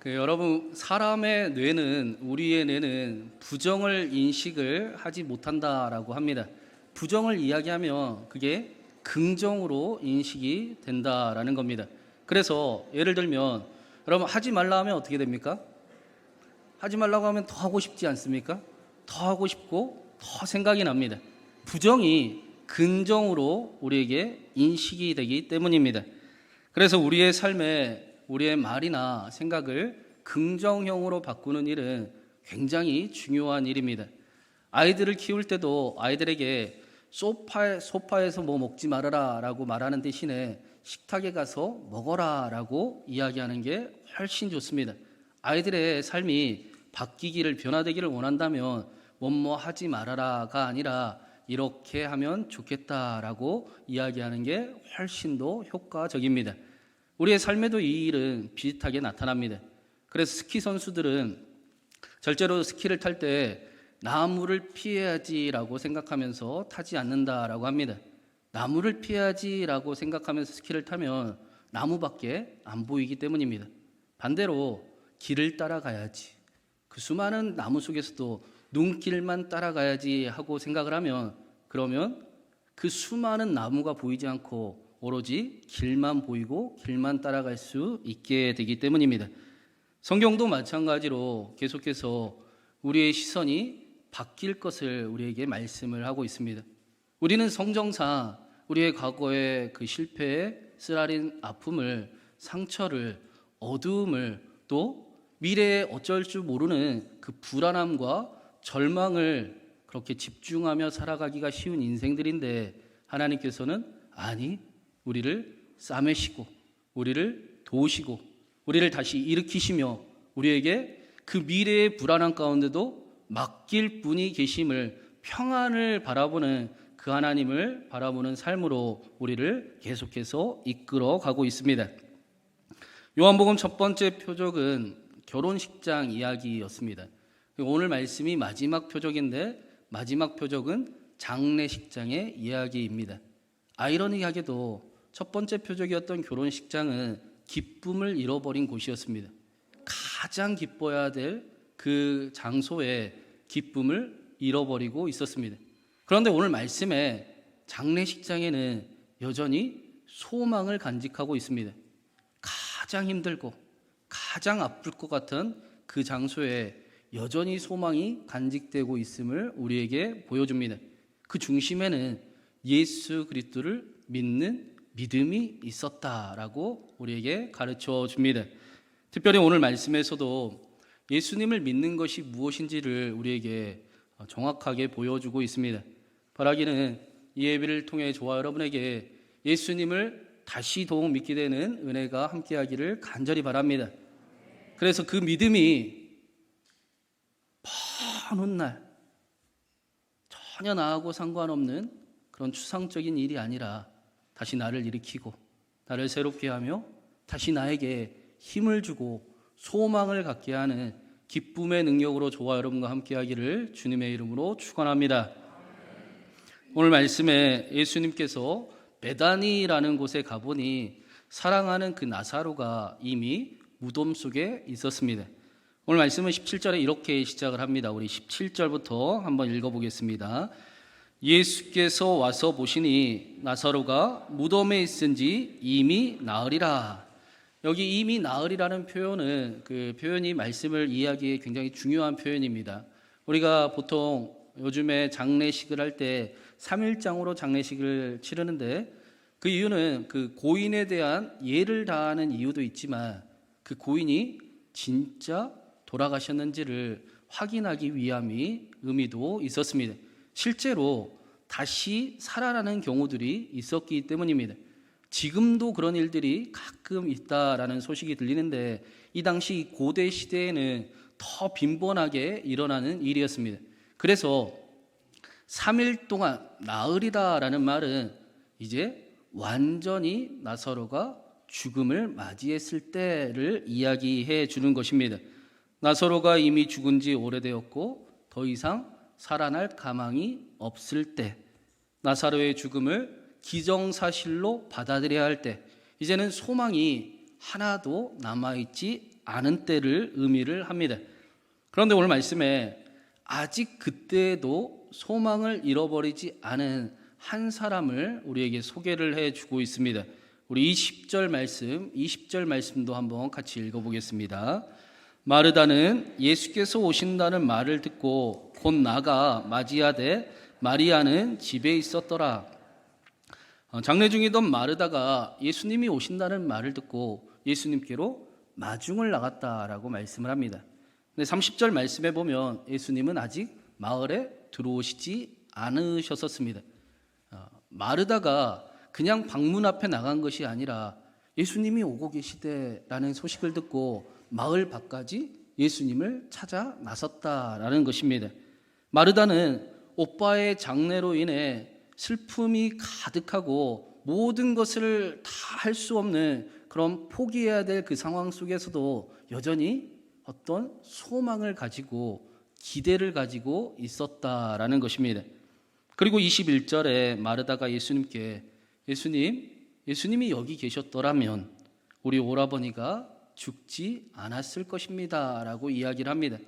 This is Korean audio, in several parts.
여러분, 사람의 뇌는, 우리의 뇌는 부정을 인식을 하지 못한다라고 합니다. 부정을 이야기하면 그게 긍정으로 인식이 된다라는 겁니다. 그래서 예를 들면 여러분, 하지 말라 하면 어떻게 됩니까? 하지 말라고 하면 더 하고 싶지 않습니까? 더 하고 싶고 더 생각이 납니다. 부정이 긍정으로 우리에게 인식이 되기 때문입니다. 그래서 우리의 삶에 우리의 말이나 생각을 긍정형으로 바꾸는 일은 굉장히 중요한 일입니다. 아이들을 키울 때도 아이들에게 소파에서 뭐 먹지 말아라 라고 말하는 대신에 식탁에 가서 먹어라 라고 이야기하는 게 훨씬 좋습니다. 아이들의 삶이 바뀌기를, 변화되기를 원한다면 뭐뭐 하지 말아라가 아니라 이렇게 하면 좋겠다라고 이야기하는 게 훨씬 더 효과적입니다. 우리의 삶에도 이 일은 비슷하게 나타납니다. 그래서 스키 선수들은 절대로 스키를 탈 때 나무를 피해야지라고 생각하면서 타지 않는다라고 합니다. 나무를 피해야지라고 생각하면서 스키를 타면 나무밖에 안 보이기 때문입니다. 반대로 길을 따라가야지, 그 수많은 나무 속에서도 눈길만 따라가야지 하고 생각을 하면, 그러면 그 수많은 나무가 보이지 않고 오로지 길만 보이고 길만 따라갈 수 있게 되기 때문입니다. 성경도 마찬가지로 계속해서 우리의 시선이 바뀔 것을 우리에게 말씀을 하고 있습니다. 우리는 성정상 우리의 과거의 그 실패의 쓰라린 아픔을, 상처를, 어두움을, 또 미래에 어쩔 줄 모르는 그 불안함과 절망을 그렇게 집중하며 살아가기가 쉬운 인생들인데, 하나님께서는 아니, 우리를 싸매시고 우리를 도우시고 우리를 다시 일으키시며 우리에게 그 미래의 불안한 가운데도 맡길 분이 계심을, 평안을 바라보는 그 하나님을 바라보는 삶으로 우리를 계속해서 이끌어 가고 있습니다. 요한복음 첫 번째 표적은 결혼식장 이야기였습니다. 오늘 말씀이 마지막 표적인데, 마지막 표적은 장례식장의 이야기입니다. 아이러니하게도 첫 번째 표적이었던 결혼식장은 기쁨을 잃어버린 곳이었습니다. 가장 기뻐야 될 그 장소에 기쁨을 잃어버리고 있었습니다. 그런데 오늘 말씀에 장례식장에는 여전히 소망을 간직하고 있습니다. 가장 힘들고 가장 아플 것 같은 그 장소에 여전히 소망이 간직되고 있음을 우리에게 보여줍니다. 그 중심에는 예수 그리스도를 믿는 믿음이 있었다라고 우리에게 가르쳐 줍니다. 특별히 오늘 말씀에서도 예수님을 믿는 것이 무엇인지를 우리에게 정확하게 보여주고 있습니다. 바라기는 이 예배를 통해 저와 여러분에게 예수님을 다시 더욱 믿게 되는 은혜가 함께하기를 간절히 바랍니다. 그래서 그 믿음이 먼 훗날 전혀 나하고 상관없는 그런 추상적인 일이 아니라 다시 나를 일으키고 나를 새롭게 하며 다시 나에게 힘을 주고 소망을 갖게 하는 기쁨의 능력으로 저와 여러분과 함께하기를 주님의 이름으로 축원합니다. 오늘 말씀에 예수님께서 베다니라는 곳에 가보니 사랑하는 그 나사로가 이미 무덤 속에 있었습니다. 오늘 말씀은 17절에 이렇게 시작을 합니다. 우리 17절부터 한번 읽어보겠습니다. 예수께서 와서 보시니 나사로가 무덤에 있은지 이미 나으리라. 여기 이미 나으리라는 표현은, 그 표현이 말씀을 이해하기에 굉장히 중요한 표현입니다. 우리가 보통 요즘에 장례식을 할 때 3일장으로 장례식을 치르는데, 그 이유는 그 고인에 대한 예를 다하는 이유도 있지만 그 고인이 진짜 돌아가셨는지를 확인하기 위함이 의미도 있었습니다. 실제로 다시 살아나는 경우들이 있었기 때문입니다. 지금도 그런 일들이 가끔 있다라는 소식이 들리는데, 이 당시 고대 시대에는 더 빈번하게 일어나는 일이었습니다. 그래서 3일 동안 나으리다라는 말은 이제 완전히 나사로가 죽음을 맞이했을 때를 이야기해 주는 것입니다. 나사로가 이미 죽은 지 오래되었고 더 이상 살아날 가망이 없을 때, 나사로의 죽음을 기정사실로 받아들여야 할 때, 이제는 소망이 하나도 남아있지 않은 때를 의미를 합니다. 그런데 오늘 말씀에 아직 그때에도 소망을 잃어버리지 않은 한 사람을 우리에게 소개를 해주고 있습니다. 우리 20절 말씀도 한번 같이 읽어보겠습니다. 마르다는 예수께서 오신다는 말을 듣고 곧 나가 맞이하되 마리아는 집에 있었더라. 장례 중이던 마르다가 예수님이 오신다는 말을 듣고 예수님께로 마중을 나갔다라고 말씀을 합니다. 근데 30절 말씀에 보면 예수님은 아직 마을에 들어오시지 않으셨었습니다. 마르다가 그냥 방문 앞에 나간 것이 아니라 예수님이 오고 계시대라는 소식을 듣고 마을 밖까지 예수님을 찾아 나섰다라는 것입니다. 마르다는 오빠의 장례로 인해 슬픔이 가득하고 모든 것을 다 할 수 없는 그런 포기해야 될 그 상황 속에서도 여전히 어떤 소망을 가지고 기대를 가지고 있었다라는 것입니다. 그리고 21절에 마르다가 예수님께 예수님이 여기 계셨더라면 우리 오라버니가 죽지 않았을 것입니다 라고 이야기를 합니다.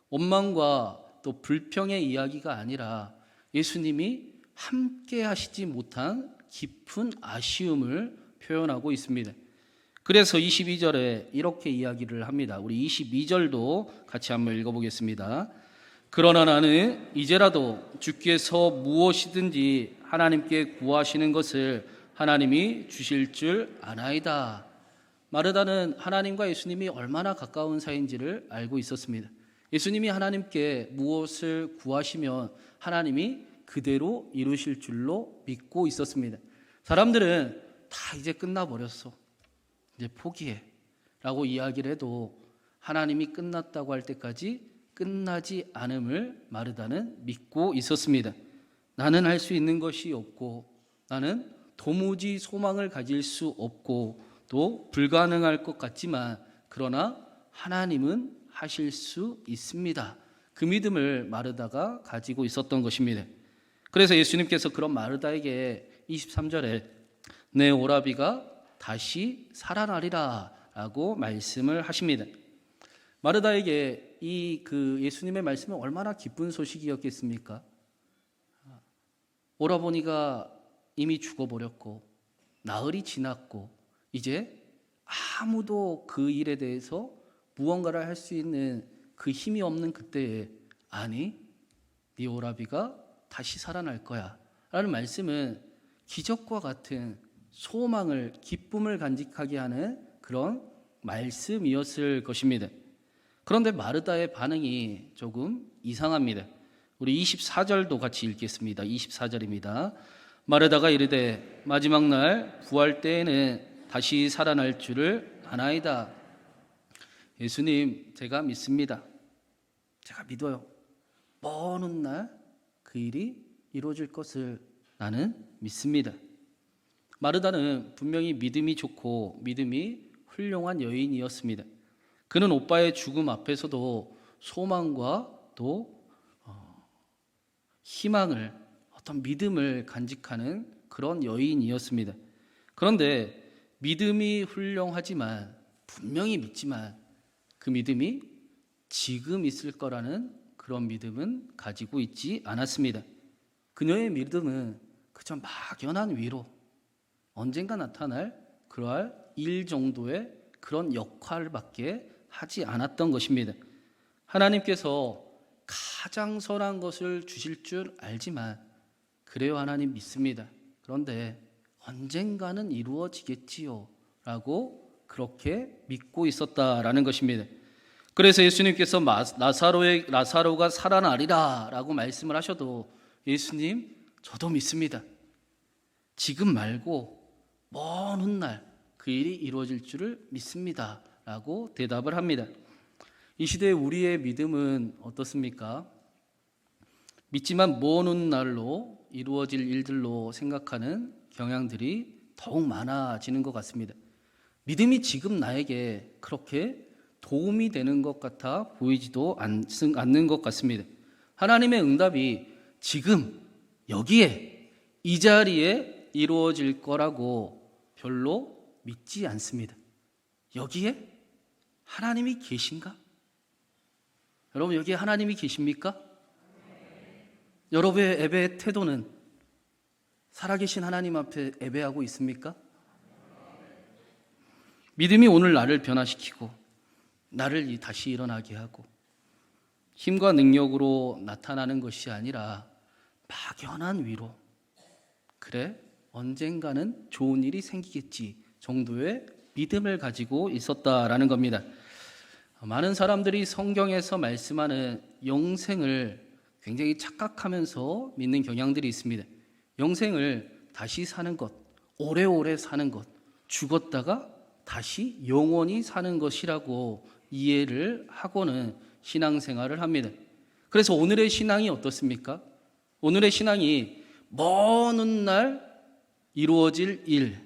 원망과 또 불평의 이야기가 아니라 예수님이 함께 하시지 못한 깊은 아쉬움을 표현하고 있습니다. 그래서 22절에 이렇게 이야기를 합니다. 우리 22절도 같이 한번 읽어보겠습니다. 그러나 나는 이제라도 주께서 무엇이든지 하나님께 구하시는 것을 하나님이 주실 줄 아나이다. 마르다는 하나님과 예수님이 얼마나 가까운 사이인지를 알고 있었습니다. 예수님이 하나님께 무엇을 구하시면 하나님이 그대로 이루실 줄로 믿고 있었습니다. 사람들은 다 이제 끝나버렸어, 이제 포기해 라고 이야기를 해도 하나님이 끝났다고 할 때까지 끝나지 않음을 마르다는 믿고 있었습니다. 나는 할 수 있는 것이 없고 나는 도무지 소망을 가질 수 없고 또 불가능할 것 같지만 그러나 하나님은 하실 수 있습니다. 그 믿음을 마르다가 가지고 있었던 것입니다. 그래서 예수님께서 그런 마르다에게 23절에 내 오라비가 다시 살아나리라 라고 말씀을 하십니다. 마르다에게 그 예수님의 말씀은 얼마나 기쁜 소식이었겠습니까? 오라버니가 이미 죽어버렸고 나흘이 지났고 이제 아무도 그 일에 대해서 무언가를 할 수 있는 그 힘이 없는 그때에 아니 네 오라비가 다시 살아날 거야 라는 말씀은 기적과 같은 소망을 기쁨을 간직하게 하는 그런 말씀이었을 것입니다. 그런데 마르다의 반응이 조금 이상합니다. 우리 24절도 같이 읽겠습니다. 24절입니다. 마르다가 이르되 마지막 날 부활 때에는 다시 살아날 줄을 아나이다. 예수님, 제가 믿습니다. 제가 믿어요. 먼 훗날 그 일이 이루어질 것을 나는 믿습니다. 마르다는 분명히 믿음이 좋고 믿음이 훌륭한 여인이었습니다. 그는 오빠의 죽음 앞에서도 소망과 또 희망을, 어떤 믿음을 간직하는 그런 여인이었습니다. 그런데 믿음이 훌륭하지만 분명히 믿지만 그 믿음이 지금 있을 거라는 그런 믿음은 가지고 있지 않았습니다. 그녀의 믿음은 그저 막연한 위로, 언젠가 나타날 그러할 일 정도의 그런 역할밖에 하지 않았던 것입니다. 하나님께서 가장 선한 것을 주실 줄 알지만 그래요, 하나님 믿습니다. 그런데 언젠가는 이루어지겠지요 라고 그렇게 믿고 있었다라는 것입니다. 그래서 예수님께서 나사로가 살아나리라 라고 말씀을 하셔도 예수님, 저도 믿습니다. 지금 말고 먼 훗날 그 일이 이루어질 줄을 믿습니다 라고 대답을 합니다. 이 시대에 우리의 믿음은 어떻습니까? 믿지만 먼 훗날로 이루어질 일들로 생각하는 경향들이 더욱 많아지는 것 같습니다. 믿음이 지금 나에게 그렇게 도움이 되는 것 같아 보이지도 않는 것 같습니다. 하나님의 응답이 지금 여기에 이 자리에 이루어질 거라고 별로 믿지 않습니다. 여기에? 하나님이 계신가? 여러분, 여기에 하나님이 계십니까? 여러분의 예배의 태도는 살아계신 하나님 앞에 예배하고 있습니까? 믿음이 오늘 나를 변화시키고 나를 다시 일어나게 하고 힘과 능력으로 나타나는 것이 아니라 막연한 위로, 그래 언젠가는 좋은 일이 생기겠지 정도의 믿음을 가지고 있었다라는 겁니다. 많은 사람들이 성경에서 말씀하는 영생을 굉장히 착각하면서 믿는 경향들이 있습니다. 영생을 다시 사는 것, 오래오래 사는 것, 죽었다가 다시 영원히 사는 것이라고 이해를 하고는 신앙생활을 합니다. 그래서 오늘의 신앙이 어떻습니까? 오늘의 신앙이 먼 훗날 이루어질 일,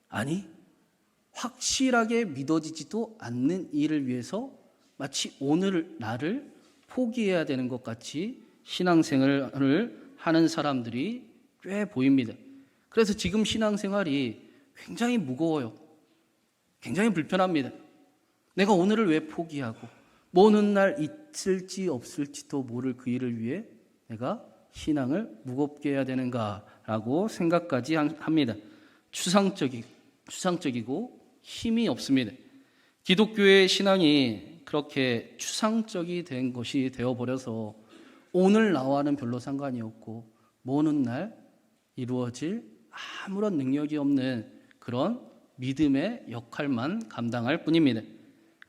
아니 확실하게 믿어지지도 않는 일을 위해서 마치 오늘 나를 포기해야 되는 것 같이 신앙생활을 하는 사람들이 꽤 보입니다. 그래서 지금 신앙생활이 굉장히 무거워요. 굉장히 불편합니다. 내가 오늘을 왜 포기하고 먼 훗날 있을지 없을지도 모를 그 일을 위해 내가 신앙을 무겁게 해야 되는가라고 생각까지 합니다. 추상적이고 힘이 없습니다. 기독교의 신앙이 그렇게 추상적이 된 것이 되어버려서 오늘 나와는 별로 상관이 없고 먼 훗날 이루어질 아무런 능력이 없는 그런 믿음의 역할만 감당할 뿐입니다.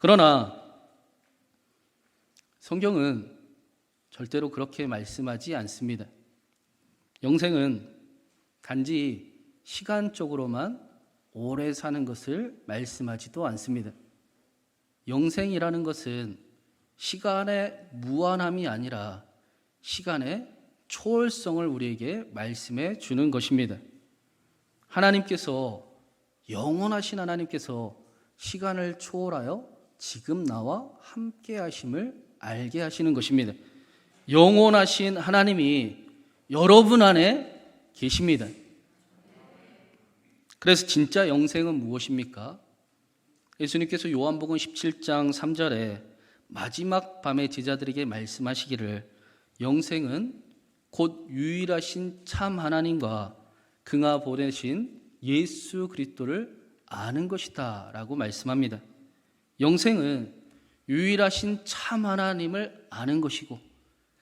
그러나 성경은 절대로 그렇게 말씀하지 않습니다. 영생은 단지 시간적으로만 오래 사는 것을 말씀하지도 않습니다. 영생이라는 것은 시간의 무한함이 아니라 시간의 초월성을 우리에게 말씀해 주는 것입니다. 하나님께서, 영원하신 하나님께서 시간을 초월하여 지금 나와 함께 하심을 알게 하시는 것입니다. 영원하신 하나님이 여러분 안에 계십니다. 그래서 진짜 영생은 무엇입니까? 예수님께서 요한복음 17장 3절에 마지막 밤에 제자들에게 말씀하시기를 영생은 곧 유일하신 참 하나님과 그가 보내신 예수 그리스도를 아는 것이다 라고 말씀합니다. 영생은 유일하신 참 하나님을 아는 것이고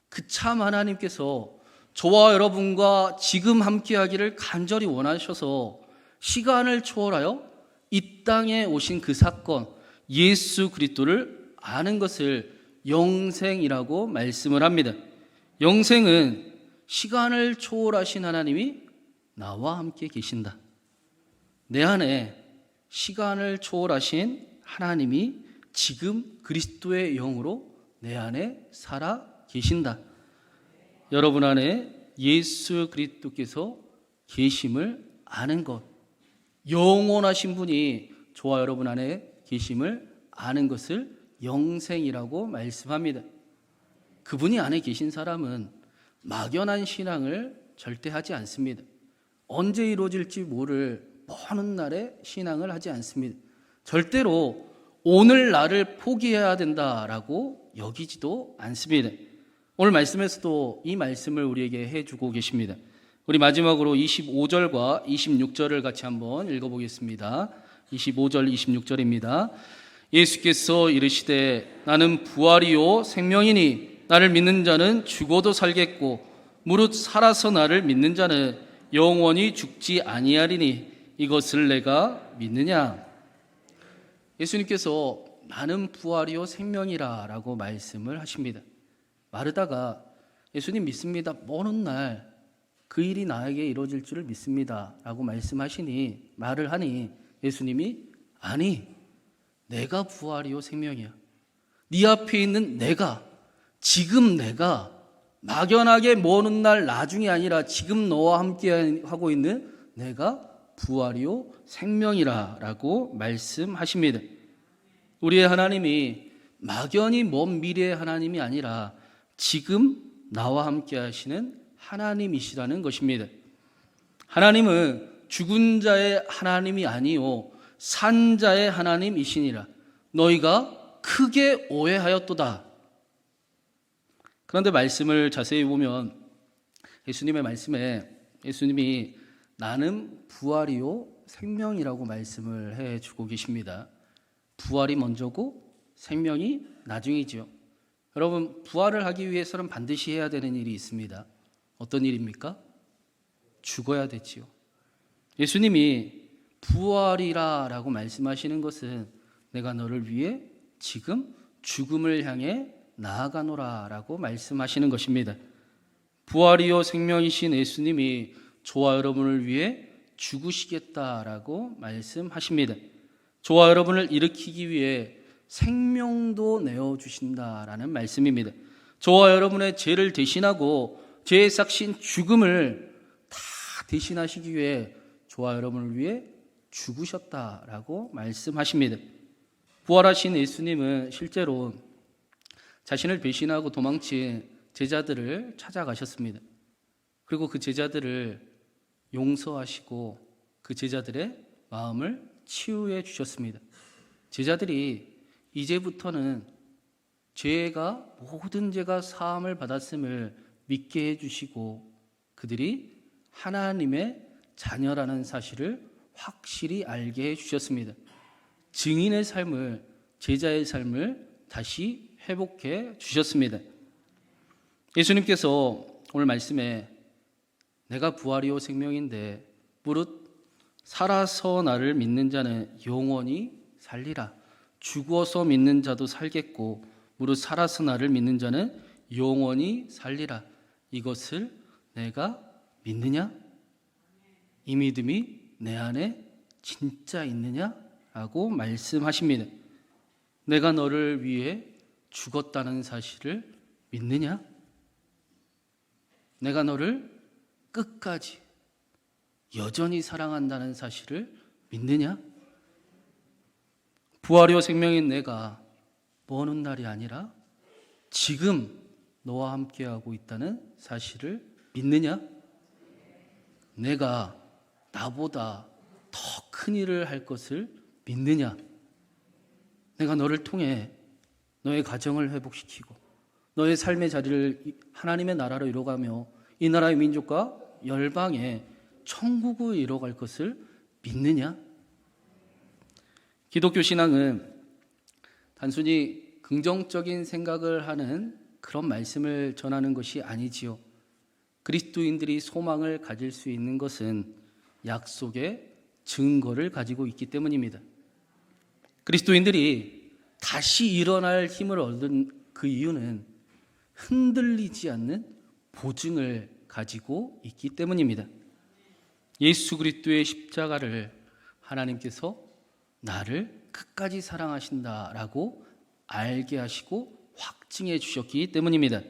그 참 하나님께서 저와 여러분과 지금 함께하기를 간절히 원하셔서 시간을 초월하여 이 땅에 오신 그 사건, 예수 그리스도를 아는 것을 영생이라고 말씀을 합니다. 영생은 시간을 초월하신 하나님이 나와 함께 계신다. 내 안에 시간을 초월하신 하나님이 지금 그리스도의 영으로 내 안에 살아 계신다. 여러분 안에 예수 그리스도께서 계심을 아는 것, 영원하신 분이 저와 여러분 안에 계심을 아는 것을 영생이라고 말씀합니다. 그분이 안에 계신 사람은 막연한 신앙을 절대 하지 않습니다. 언제 이루어질지 모를 먼 훗날에 신앙을 하지 않습니다. 절대로 오늘 나를 포기해야 된다라고 여기지도 않습니다. 오늘 말씀에서도 이 말씀을 우리에게 해주고 계십니다. 우리 마지막으로 25절과 26절을 같이 한번 읽어보겠습니다. 25절, 26절입니다. 예수께서 이르시되 나는 부활이요 생명이니 나를 믿는 자는 죽어도 살겠고 무릇 살아서 나를 믿는 자는 영원히 죽지 아니하리니 이것을 내가 믿느냐? 예수님께서 나는 부활이요 생명이라 라고 말씀을 하십니다. 마르다가 예수님 믿습니다. 먼 훗날 그 일이 나에게 이루어질 줄을 믿습니다 라고 말씀하시니 말을 하니 예수님이 아니 내가 부활이요 생명이야. 네 앞에 있는 내가, 지금 내가 막연하게 먼 훗날 나중이 아니라 지금 너와 함께 하고 있는 내가 부활이요 생명이라 라고 말씀하십니다. 우리의 하나님이 막연히 먼 미래의 하나님이 아니라 지금 나와 함께 하시는 하나님이시라는 것입니다. 하나님은 죽은 자의 하나님이 아니요 산 자의 하나님이시니라. 너희가 크게 오해하였도다. 그런데 말씀을 자세히 보면 예수님의 말씀에 예수님이 나는 부활이요 생명이라고 말씀을 해주고 계십니다. 부활이 먼저고 생명이 나중이죠. 여러분, 부활을 하기 위해서는 반드시 해야 되는 일이 있습니다. 어떤 일입니까? 죽어야 되지요. 예수님이 부활이라 라고 말씀하시는 것은 내가 너를 위해 지금 죽음을 향해 나아가노라 라고 말씀하시는 것입니다. 부활이요 생명이신 예수님이 저와 여러분을 위해 죽으시겠다라고 말씀하십니다. 저와 여러분을 일으키기 위해 생명도 내어주신다라는 말씀입니다. 저와 여러분의 죄를 대신하고 죄의 삭신 죽음을 다 대신하시기 위해 저와 여러분을 위해 죽으셨다라고 말씀하십니다. 부활하신 예수님은 실제로 자신을 배신하고 도망친 제자들을 찾아가셨습니다. 그리고 그 제자들을 용서하시고 그 제자들의 마음을 치유해 주셨습니다. 제자들이 이제부터는 모든 죄가 사함을 받았음을 믿게 해주시고 그들이 하나님의 자녀라는 사실을 확실히 알게 해주셨습니다. 증인의 삶을, 제자의 삶을 다시 회복해 주셨습니다. 예수님께서 오늘 말씀에 내가 부활이요 생명인데 무릇 살아서 나를 믿는 자는 영원히 살리라. 죽어서 믿는 자도 살겠고 무릇 살아서 나를 믿는 자는 영원히 살리라. 이것을 내가 믿느냐? 이 믿음이 내 안에 진짜 있느냐? 라고 말씀하십니다. 내가 너를 위해 죽었다는 사실을 믿느냐? 내가 너를 끝까지 여전히 사랑한다는 사실을 믿느냐? 부활이요 생명인 내가 먼 훗날이 아니라 지금 너와 함께하고 있다는 사실을 믿느냐? 내가 나보다 더 큰 일을 할 것을 믿느냐? 내가 너를 통해 너의 가정을 회복시키고 너의 삶의 자리를 하나님의 나라로 이뤄가며 이 나라의 민족과 열방의 천국을 이뤄갈 것을 믿느냐? 기독교 신앙은 단순히 긍정적인 생각을 하는 그런 말씀을 전하는 것이 아니지요. 그리스도인들이 소망을 가질 수 있는 것은 약속의 증거를 가지고 있기 때문입니다. 그리스도인들이 다시 일어날 힘을 얻은 그 이유는 흔들리지 않는 보증을 가지고 있기 때문입니다. 예수 그리스도의 십자가를 하나님께서 나를 끝까지 사랑하신다라고 알게 하시고 확증해 주셨기 때문입니다.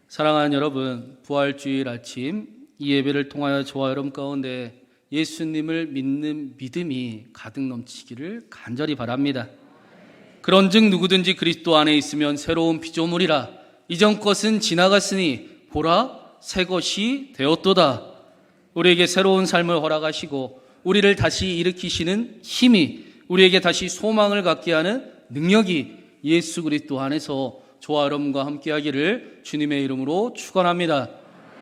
사랑하는 여러분, 부활주일 아침 이 예배를 통하여 저와 여러분 가운데 예수님을 믿는 믿음이 가득 넘치기를 간절히 바랍니다. 그런즉 누구든지 그리스도 안에 있으면 새로운 피조물이라. 이전 것은 지나갔으니 보라 새 것이 되었도다. 우리에게 새로운 삶을 허락하시고 우리를 다시 일으키시는 힘이, 우리에게 다시 소망을 갖게 하는 능력이 예수 그리스도 안에서 저와 여러분과 함께하기를 주님의 이름으로 축원합니다.